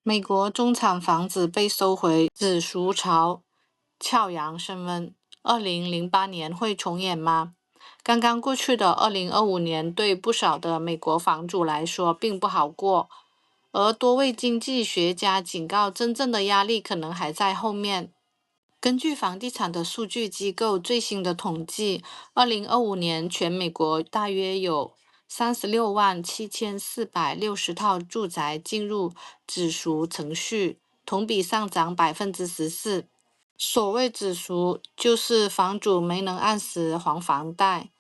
美国中产房子被收回，紫赎潮悄然升温。2008年会重演吗？刚刚过去的2025年对不少的美国房主来说并不好过，而多位经济学家警告，真正的压力可能还在后面。根据房地产的数据机构最新的统计，2025年全美国大约有367460套住宅进入止赎程序，同比上涨14%。所谓止赎，就是房主没能按时还房贷，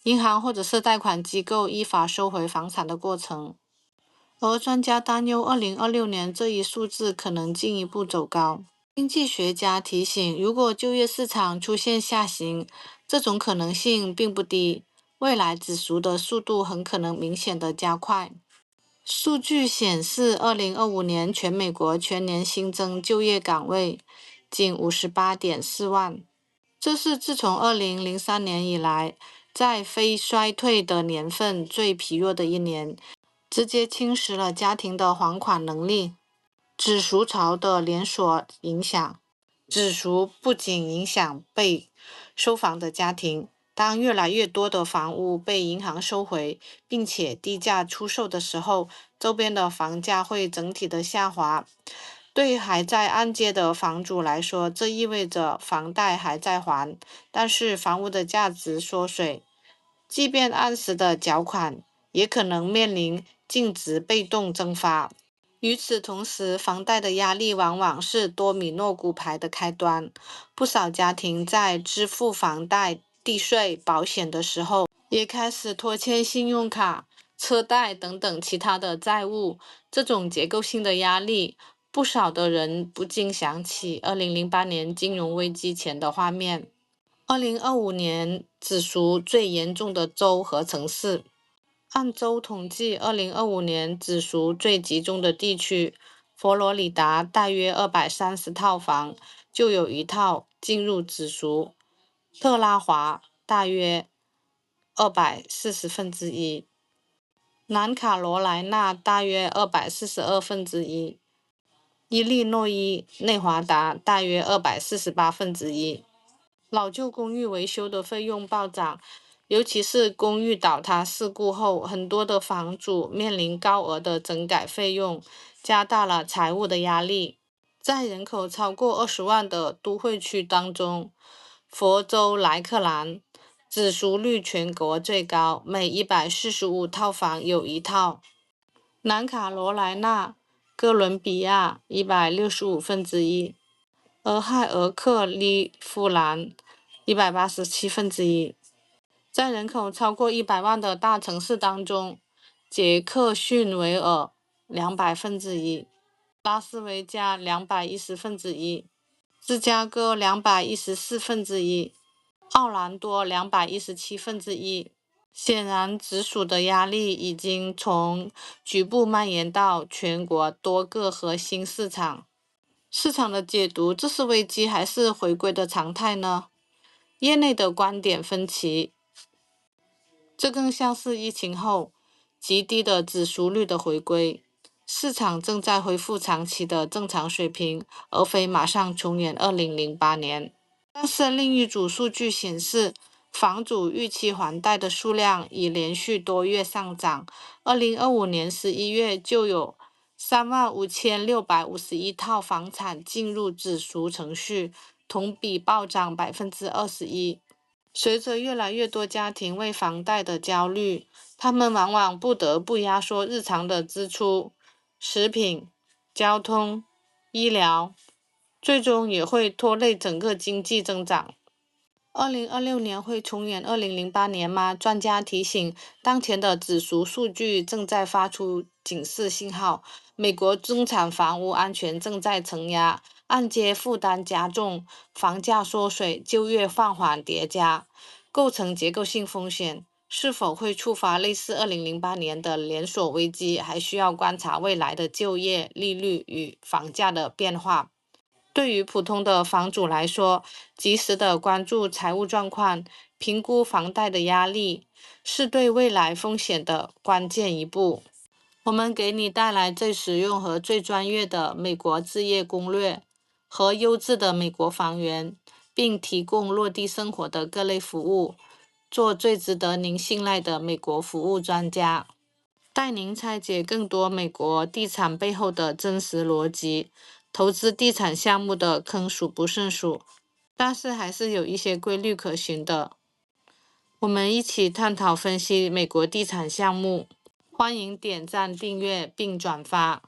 银行或者是贷款机构依法收回房产的过程。而专家担忧2026年这一数字可能进一步走高。经济学家提醒，如果就业市场出现下行，这种可能性并不低，未来止赎的速度很可能明显的加快。数据显示，2025年全美国全年新增就业岗位仅58.4万，这是自从2003年以来，在非衰退的年份最疲弱的一年，直接侵蚀了家庭的还款能力。止赎潮的连锁影响，止赎不仅影响被收房的家庭，当越来越多的房屋被银行收回，并且低价出售的时候，周边的房价会整体的下滑。对还在按揭的房主来说，这意味着房贷还在还，但是房屋的价值缩水，即便按时的缴款，也可能面临净值被动蒸发。与此同时，房贷的压力往往是多米诺骨牌的开端。不少家庭在支付房贷、地税、保险的时候，也开始拖欠信用卡、车贷等等其他的债务。这种结构性的压力，不少的人不禁想起2008年金融危机前的画面。2025年止赎最严重的州和城市。按州统计，2025年止赎最集中的地区，佛罗里达大约230套房就有1套进入止赎，特拉华大约240%，南卡罗来纳大约242%，伊利诺伊内华达大约248%。老旧公寓维修的费用暴涨，尤其是公寓倒塌事故后，很多的房主面临高额的整改费用，加大了财务的压力。在人口超过20万的都会区当中，佛州莱克兰止赎率全国最高，每145套房有1套。南卡罗来纳、哥伦比亚165%，俄亥俄克利夫兰187%。在人口超过100万的大城市当中，杰克逊维尔200%，拉斯维加210%，芝加哥214%，奥兰多217%。显然，直属的压力已经从局部蔓延到全国多个核心市场。市场的解读，这是危机还是回归的常态呢？业内的观点分歧，这更像是疫情后极低的止赎率的回归，市场正在恢复长期的正常水平，而非马上重演2008年。但是另一组数据显示，房主预期还贷的数量已连续多月上涨，2025年11月就有35651套房产进入止赎程序，同比暴涨21%。随着越来越多家庭为房贷的焦虑，他们往往不得不压缩日常的支出，食品、交通、医疗，最终也会拖累整个经济增长。2026年会重演2008年吗？专家提醒，当前的止赎数据正在发出警示信号，美国中产房屋安全正在承压，按揭负担加重，房价缩水，就业放缓叠加，构成结构性风险。是否会触发类似2008年的连锁危机，还需要观察未来的就业、利率与房价的变化。对于普通的房主来说，及时的关注财务状况，评估房贷的压力，是对未来风险的关键一步。我们给你带来最实用和最专业的美国置业攻略和优质的美国房源，并提供落地生活的各类服务，做最值得您信赖的美国服务专家，带您拆解更多美国地产背后的真实逻辑。投资地产项目的坑数不胜数，但是还是有一些规律可循的。我们一起探讨分析美国地产项目，欢迎点赞、订阅并转发。